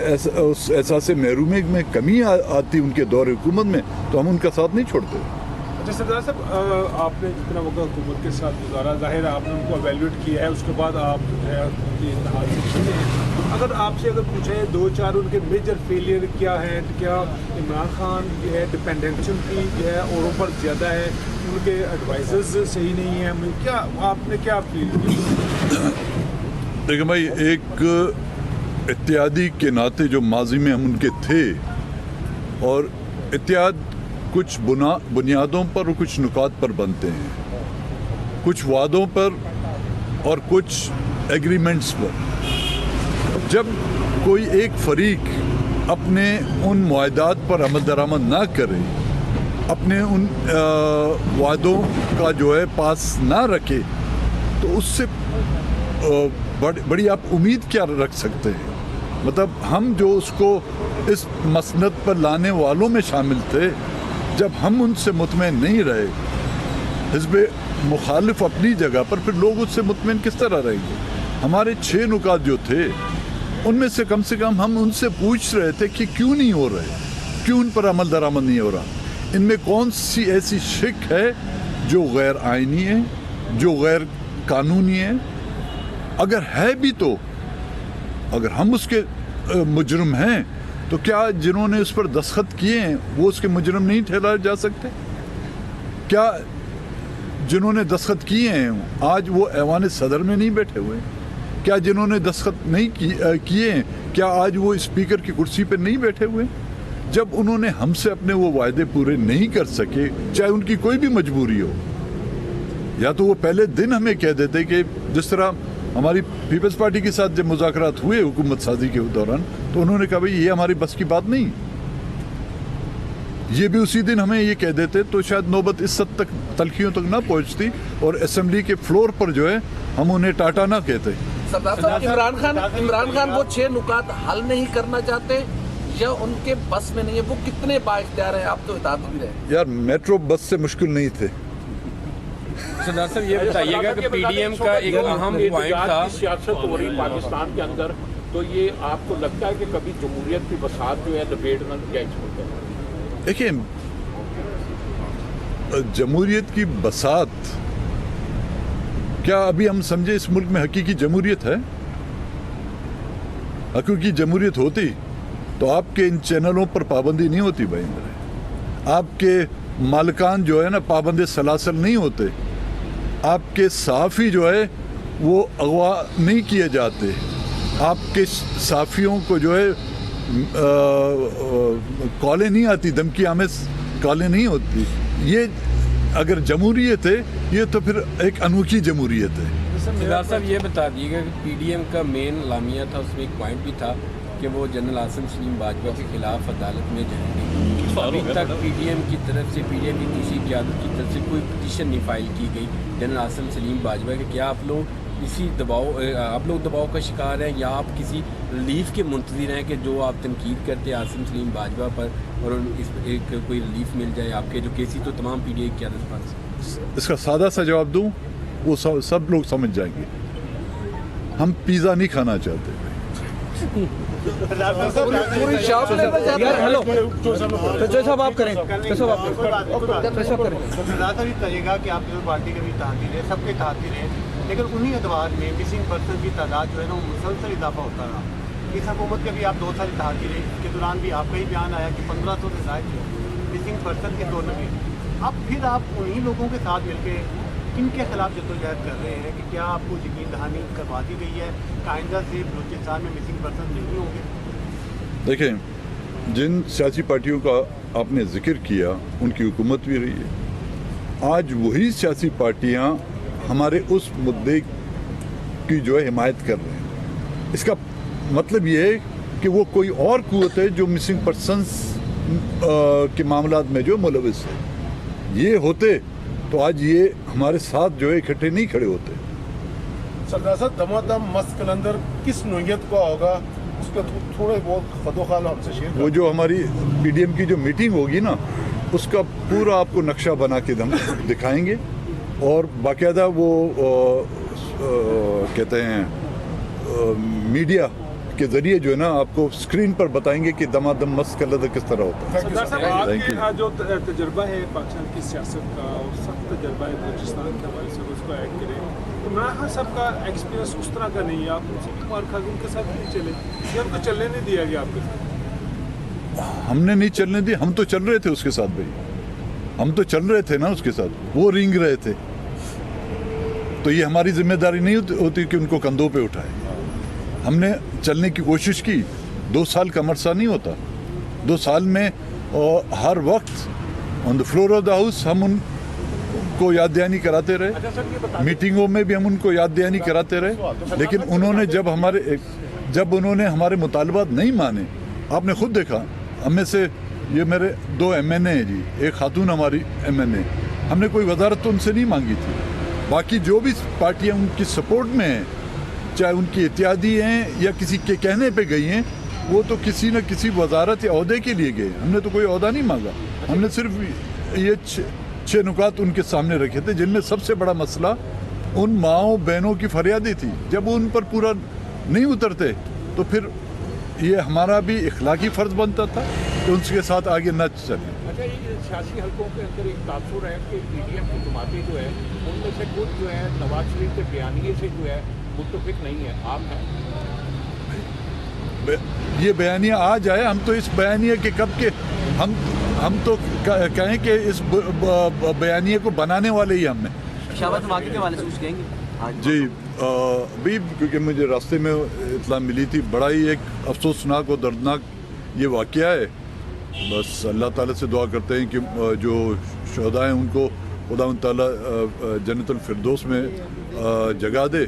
उस एहसास महरूमी में कमी आती उनके दौर हुकूमत में, तो हम उनका साथ नहीं छोड़ते। अच्छा सरदार साहब, आपने जितना वक्त हुकूमत के साथ गुजारा, जाहिर है आपने उनको एवेल्यूएट किया है, उसके बाद आप जो है उनकी इत्तेहाद से चुने हैं। अगर आपसे पूछें दो चार उनके मेजर फेलियर क्या है, तो क्या इमरान खान जो है डिपेंडेंसी उनकी जो है औरों पर ज़्यादा है, उनके एडवाइजर्स सही नहीं है, क्या आपने क्या फील किया? देखिए भाई, एक इत्तेहादी के नाते जो माजी में हम उनके थे, और इत्तेहाद कुछ बुनियादों पर और कुछ नुकात पर बनते हैं, कुछ वादों पर और कुछ एग्रीमेंट्स पर। जब कोई एक फरीक अपने उन मुआहदात पर अमल दरामद ना करे, अपने उन वादों का जो है पास ना रखे, तो उससे बड़ी आप उम्मीद क्या रख सकते हैं? मतलब हम जो उसको इस मसनद पर लाने वालों में शामिल थे, जब हम उनसे मुतमईन नहीं रहे, हिज़्ब मुखालिफ अपनी जगह पर, फिर लोग उससे मुतमईन किस तरह रहेंगे? हमारे 6 नुकात जो थे, उनमें से कम हम उनसे पूछ रहे थे कि क्यों नहीं हो रहे, क्यों उन पर अमल दरामद नहीं हो रहा, इनमें कौन सी ऐसी शिक है जो गैर आइनी है, जो गैर कानूनी है? अगर है भी तो, अगर हम उसके मुजरिम हैं, तो क्या जिन्होंने उस पर दस्तखत किए हैं वो उसके मुजरिम नहीं ठहराए जा सकते? क्या जिन्होंने दस्तखत किए हैं आज वो ऐवान सदर में नहीं बैठे हुए? क्या जिन्होंने दस्तखत नहीं किए हैं, क्या आज वो स्पीकर की कुर्सी पर नहीं बैठे हुए? जब उन्होंने हमसे अपने वो वायदे पूरे नहीं कर सके, चाहे उनकी कोई भी मजबूरी हो, या तो वो पहले दिन हमें कह देते कि जिस तरह हमारी पीपल्स पार्टी के साथ जब मुज़ाकरात हुए हुकूमत साजी के दौरान, तो उन्होंने कहा भाई ये हमारी बस की बात नहीं, ये भी उसी दिन हमें ये कह देते, तो शायद नौबत इस हद तक तलखियों तक ना पहुंचती और असेंबली के फ्लोर पर जो है हम उन्हें टाटा ना कहते। सरदार साहब, इमरान खान वो 6 नुकात हल नहीं करना चाहते या उनके बस में नहीं है? वो कितने बाइख्तियार हैं, आप तो इताअत भी रहे। यार मेट्रो बस से मुश्किल नहीं थे। सरदार साहब ये बताइएगा कि पीडीएम का एक अहम पॉइंट था, सियासत हो रही पाकिस्तान के अंदर, तो ये आपको लगता है कि कभी जमहूरियत की बसात जो है लपेट न जाए? देखिए, जमहूरियत की बसात, क्या अभी हम समझे इस मुल्क में हकीकी जमहूरियत है? हकीकी जमहूरियत होती तो आपके इन चैनलों पर पाबंदी नहीं होती भाई, आपके मालिकान जो है ना पाबंद सलासल नहीं होते, आपके सहाफ़ी जो है वो अगवा नहीं किए जाते, आपके सहाफ़ियों को जो है कॉलें नहीं आती, धमकी आमेज कॉलें नहीं होती। ये अगर जमहूरियत है, ये तो फिर एक अनोखी जमहूरियत है। सरदार साहब ये बता दीजिएगा कि पीडीएम का मेन लामिया था, उसमें एक पॉइंट भी था कि वो जनरल आसिम सलीम बाजवा के खिलाफ अदालत में जाएंगे। अभी तक पीडीएम की तरफ से, पीडीएम की तीसरी क़यादत की तरफ से कोई पिटीशन नहीं फाइल की गई जनरल आसिम सलीम बाजवा के। क्या आप लोग दबाव का शिकार हैं, या आप किसी रिलीफ के मुंतज़िर हैं कि जो आप तनकीद करते हैं आसिम सलीम बाजवा पर, और इस एक कोई रिलीफ मिल जाए आपके जो केसी तो तमाम पीडीएम की क़यादत पर? इसका सादा सा जवाब दूं, वो सब लोग समझ जाएंगे। हम पिज़्ज़ा नहीं खाना चाहते। साहब आप करें, करेगा कि आप पार्टी के भी तहतील है, सबके तहतील है, लेकिन उन्हीं अदवार में मिसिंग पर्सन की तादाद जो है ना वो मुसलसल इजाफा होता रहा। इस हुकूमत के भी आप 2 साल तहतील है, इसके दौरान भी आपका ही बयान आया कि 1500 से ज़ायद मिसिंग पर्सन के तौर में। अब फिर आप उन्हीं लोगों के साथ मिलकर इनके खिलाफ जद्दोजहद कर रहे हैं कि क्या आपको यकीन दहानी करवा दी गई है कि आइंदा से बलूचिस्तान में मिसिंग पर्सन नहीं होंगे? देखें, जिन सियासी पार्टियों का आपने जिक्र किया उनकी हुकूमत भी रही है। आज वही सियासी पार्टियां हमारे उस मुद्दे की जो है हिमायत कर रहे हैं। इसका मतलब ये है कि वो कोई और कुव्वत है जो मिसिंग पर्सन्स के मामलात में जो मुलविस है। ये होते तो आज ये हमारे साथ जो है इकट्ठे नहीं खड़े होते। सरदार साहब, दमादम मस्त कलंदर किस नोयत का होगा, उस पर थोड़े बहुत खदोखाल हमसे शेयर। वो जो हमारी पीडीएम की जो मीटिंग होगी ना, उसका पूरा आपको नक्शा बना के हम दिखाएंगे, और बाकायदा वो कहते हैं मीडिया के ज़रिए जो है ना आपको स्क्रीन पर बताएंगे कि दमादम मस्त का लदा किस तरह होता है। सरदार साहब Thank आपके you. जो तजर्बा है पाकिस्तान की सियासत का और सख्त तजर्बा है बलूचिस्तान के हवाले से उसको ऐड करें। इमरान खान साहब का एक्सपीरियंस उस तरह का नहीं है, आप उनसे कुमार खातून के साथ नहीं चले या उनको चलने नहीं दिया गया आपके साथ? हमने नहीं चलने दी, हम तो चल रहे थे उसके साथ भाई, हम तो चल रहे थे ना उसके साथ, वो रेंग रहे थे। तो ये हमारी जिम्मेदारी नहीं होती कि उनको कंधों पे उठाए। हमने चलने की कोशिश की, 2 साल का मरसा नहीं होता, 2 साल में और हर वक्त on the floor of the house हम उनको याद दहानी कराते रहे, मीटिंगों में भी हम उनको याद दहानी कराते रहे, लेकिन उन्होंने जब उन्होंने हमारे मुतालबात नहीं माने, आपने खुद देखा, हमें से ये मेरे 2 MNA हैं जी, एक खातून हमारी MNA, हमने कोई वजारत तो उनसे नहीं मांगी थी। बाकी जो भी पार्टियां उनकी सपोर्ट में हैं, चाहे उनकी इत्यादी हैं या किसी के कहने पे गई हैं, वो तो किसी न किसी वजारत या अहदे के लिए गए, हमने तो कोई अहदा नहीं मांगा। हमने सिर्फ ये 6 नुकात उनके सामने रखे थे, जिनमें सबसे बड़ा मसला उन माओ बहनों की फरियादें थी। जब वो उन पर पूरा नहीं उतरते तो फिर ये हमारा भी इखलाकी फ़र्ज बनता था कि उनके साथ आगे न चलें। अच्छा, ये सियासी हलकों के अंदर एक तासुर है कि पीडीएम की जमातें जो है उनमें से कुछ जो है नवाज शरीफ के बयानिए से जो है मुत्तफिक नहीं है, आप हैं? ये बयानिया आ जाए, हम तो इस बयानिया के कब के हम तो कहें कि इस बयानिया को बनाने वाले ही हम हैं। शाबाश धमाके के हवाले से कुछ कहेंगे जी अभी क्योंकि मुझे रास्ते में इत्ला मिली थी, बड़ा ही एक अफसोसनाक और दर्दनाक ये वाक़या है। बस अल्लाह ताला से दुआ करते हैं कि जो शुहदा हैं उनको खुदा ताला जन्नतुल फिरदौस में जगह दे।